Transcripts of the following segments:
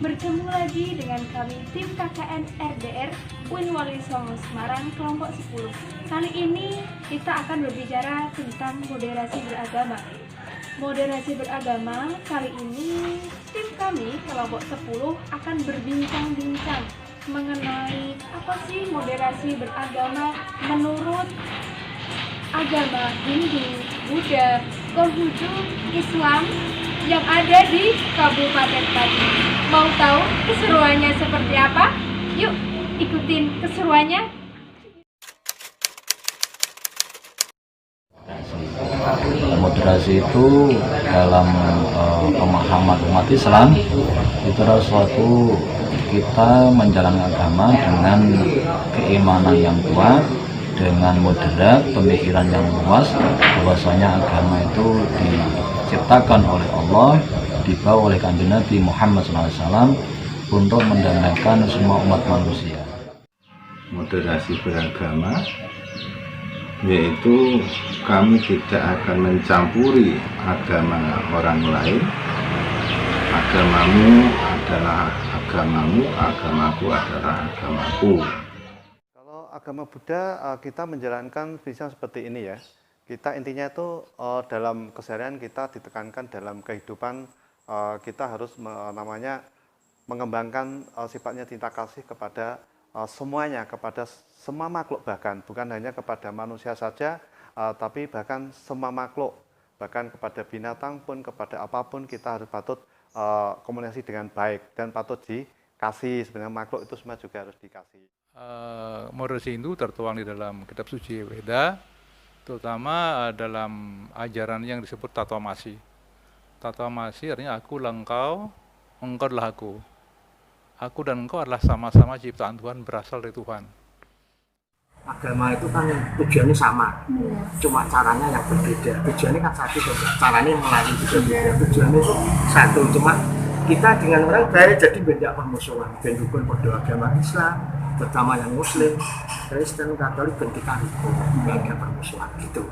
Bertemu lagi dengan kami tim KKN RDR UIN Wali Songo Semarang kelompok 10. Kali ini kita akan berbicara tentang moderasi beragama. Moderasi beragama kali ini tim kami kelompok 10 akan berbincang-bincang mengenai apa sih moderasi beragama menurut agama Hindu, Buddha, Konghucu, Islam yang ada di Kabupaten Pati. Mau tahu keseruannya seperti apa? Yuk ikutin keseruannya. Moderasi itu dalam pemahaman umat Islam itu adalah suatu kita menjalankan agama dengan keimanan yang kuat, dengan moderat, pemikiran yang luas, bahwasanya agama itu diciptakan oleh Allah, dibawa oleh Kanjeng Nabi Muhammad SAW untuk mendamaikan semua umat manusia. Moderasi beragama yaitu kami tidak akan mencampuri agama orang lain. Agamamu adalah agamamu, agamaku adalah agamaku. Kalau agama Buddha kita menjalankan prinsip seperti ini ya. Kita intinya itu dalam keseharian kita ditekankan dalam kehidupan kita harus mengembangkan sifatnya cinta kasih kepada semuanya, kepada semua makhluk, bahkan bukan hanya kepada manusia saja, tapi bahkan semua makhluk, bahkan kepada binatang pun, kepada apapun kita harus patut komunikasi dengan baik dan patut dikasih. Sebenarnya makhluk itu semua juga harus dikasih. Moderasi Hindu tertuang di dalam kitab suci Weda, terutama dalam ajaran yang disebut Tatwamasi. Tatwamasi artinya aku lah engkau adalah aku. Aku dan engkau adalah sama-sama ciptaan Tuhan, berasal dari Tuhan. Agama itu kan tujuannya sama, cuma caranya yang berbeda. Tujuannya kan satu, caranya melalui juga beda. Tujuannya itu satu, cuma kita dengan orang baik jadi beda permusuhan. Ben rukun pada agama Islam, terutama yang Muslim, Kristen, Katolik, ben kita rukun, beda permusuhan gitu.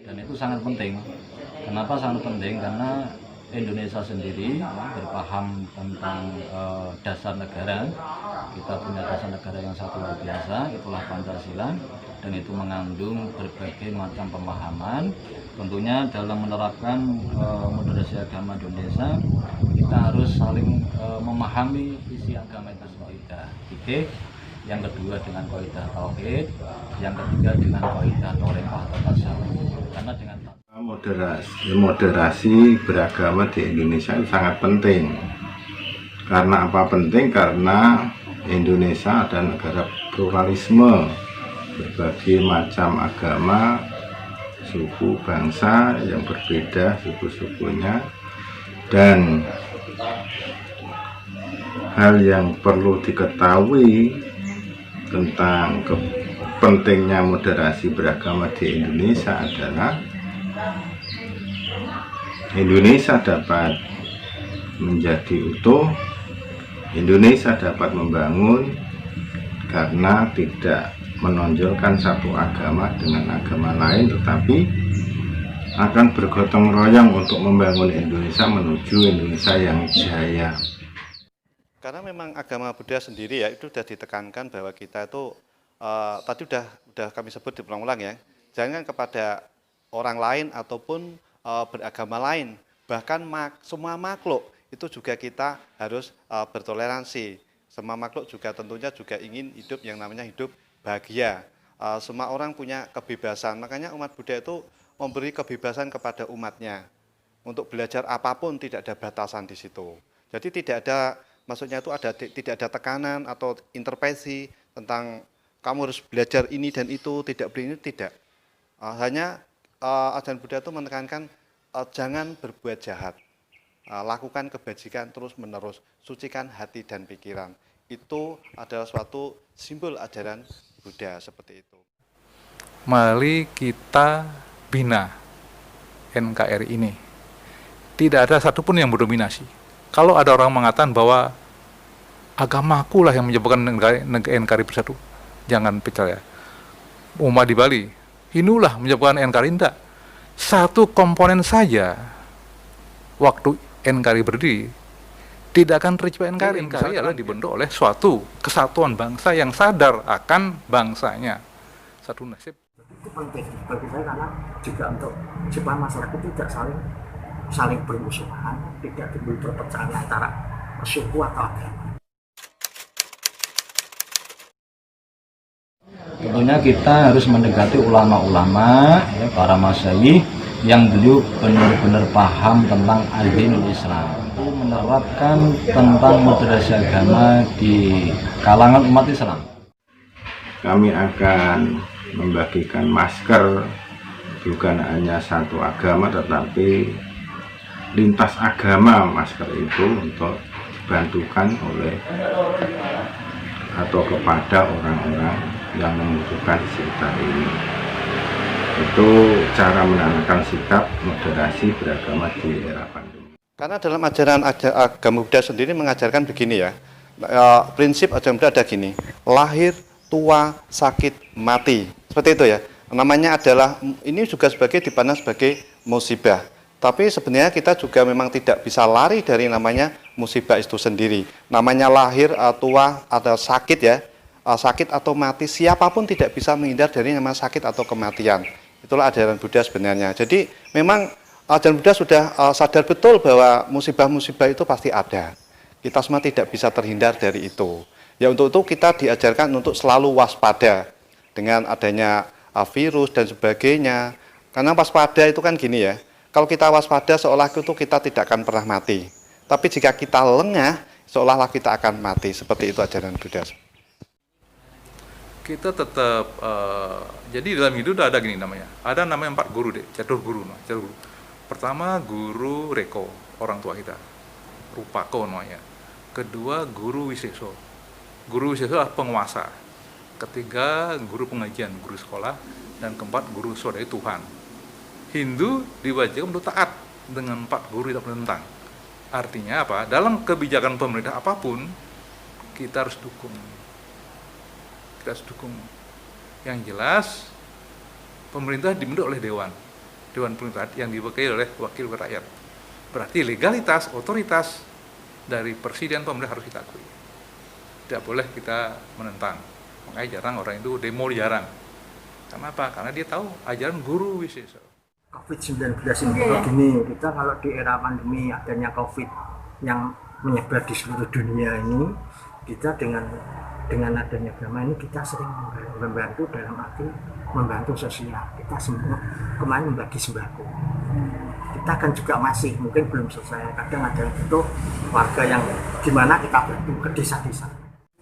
Dan itu sangat penting. Kenapa sangat penting? Karena Indonesia sendiri berpaham tentang dasar negara. Kita punya dasar negara yang satu luar biasa, itulah Pancasila, dan itu mengandung berbagai macam pemahaman. Tentunya dalam menerapkan moderasi agama Indonesia, kita harus saling memahami isi agama itu sendiri. Oke. Yang kedua dengan kaidah tauhid, yang ketiga dengan kaidah thariqah atau tasawuf. Karena dengan Moderasi beragama di Indonesia itu sangat penting. Karena apa penting? Karena Indonesia adalah negara pluralisme, berbagai macam agama, suku, bangsa yang berbeda suku-sukunya, dan hal yang perlu diketahui tentang pentingnya moderasi beragama di Indonesia adalah Indonesia dapat menjadi utuh, Indonesia dapat membangun karena tidak menonjolkan satu agama dengan agama lain, tetapi akan bergotong royong untuk membangun Indonesia menuju Indonesia yang jaya. Karena memang agama Buddha sendiri ya itu sudah ditekankan bahwa kita itu tadi udah kami sebut diulang-ulang ya, jangan kepada orang lain ataupun beragama lain, bahkan semua makhluk itu juga kita harus bertoleransi. Semua makhluk juga tentunya juga ingin hidup yang namanya hidup bahagia. Semua orang punya kebebasan, makanya umat Buddha itu memberi kebebasan kepada umatnya untuk belajar apapun, tidak ada batasan di situ. Jadi tidak ada, maksudnya itu tidak ada tekanan atau intervensi tentang kamu harus belajar ini dan itu, tidak boleh ini, tidak. Hanya ajaran Buddha itu menekankan jangan berbuat jahat, lakukan kebajikan terus menerus, sucikan hati dan pikiran. Itu adalah suatu simbol ajaran Buddha seperti itu. Mari kita bina NKRI ini. Tidak ada satupun yang mendominasi. Kalau ada orang mengatakan bahwa agamaku lah yang menyebabkan NKRI bersatu, jangan percaya. Umat di Bali, Hindu lah menyebabkan NKRI, tidak. satu komponen saja waktu NKRI berdiri tidak akan tercipta NKRI. NKRI adalah dibentuk oleh suatu kesatuan bangsa yang sadar akan bangsanya, satu nasib. Itu penting bagi saya karena juga untuk supaya masyarakat tidak saling bermusuhan, tidak timbul perpecahan antara suku atau agama. Tentunya kita harus mendekati ulama-ulama, ya, para masyayikh yang beliau benar-benar paham tentang al-dinul Islam, menerapkan tentang moderasi agama di kalangan umat Islam. Kami akan membagikan masker bukan hanya satu agama tetapi lintas agama masker itu untuk dibantukan oleh atau kepada orang-orang yang membutuhkan di sekitar ini. Itu cara menanamkan sikap moderasi beragama di era pandemi. Karena dalam ajaran agama Buddha sendiri mengajarkan begini ya, prinsip ajaran Buddha ada gini, lahir, tua, sakit, mati, seperti itu ya. Namanya adalah, ini juga dipandang sebagai musibah. Tapi sebenarnya kita juga memang tidak bisa lari dari namanya musibah itu sendiri. Namanya lahir, tua, atau sakit ya, sakit atau mati, siapapun tidak bisa menghindar dari nama sakit atau kematian. Itulah ajaran Buddha sebenarnya. Jadi memang ajaran Buddha sudah sadar betul bahwa musibah-musibah itu pasti ada. Kita semua tidak bisa terhindar dari itu. Ya untuk itu kita diajarkan untuk selalu waspada dengan adanya virus dan sebagainya. Karena waspada itu kan gini ya, kalau kita waspada seolah itu kita tidak akan pernah mati. Tapi jika kita lengah, seolah-olah kita akan mati. Seperti itu ajaran Buddha. Kita tetap, jadi dalam hidup ada gini namanya, ada namanya 4 guru deh, catur guru. Pertama guru Reko, orang tua kita, Rupako namanya. Kedua guru Wiseso, guru Wiseso adalah penguasa. Ketiga guru pengajian, guru sekolah. Dan keempat guru swadaya Tuhan. Hindu diwajibkan untuk taat dengan 4 guru tidak menentang. Artinya apa? Dalam kebijakan pemerintah apapun kita harus dukung. Yang jelas pemerintah dibentuk oleh dewan pemerintah yang diwakili oleh wakil rakyat. Berarti legalitas, otoritas dari presiden pemerintah harus kita akui. Tidak boleh kita menentang. Makanya jarang orang itu demo, jarang. Kenapa? Karena dia tahu ajaran guru Wiseso. COVID-19 ini begini, kita kalau di era pandemi adanya COVID yang menyebar di seluruh dunia ini, kita dengan adanya agama ini kita sering membantu dalam arti membantu sosial. Kita semua kemarin membagi sembako. Kita kan juga masih mungkin belum selesai. Kadang ada itu warga yang gimana kita bantu ke desa-desa.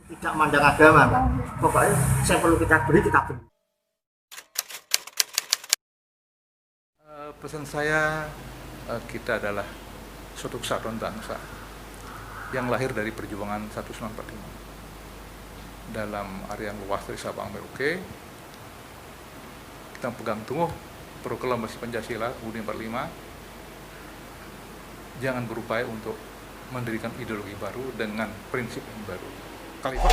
Tidak mandang agama, pokoknya yang perlu kita beri kita beri. Pesan saya, kita adalah suatu kesatuan bangsa yang lahir dari perjuangan 1945. Dalam area yang luas dari Sabang Merauke, kita pegang teguh proklamasi Pancasila UUD 45. Jangan berupaya untuk mendirikan ideologi baru dengan prinsip yang baru. Khalifah.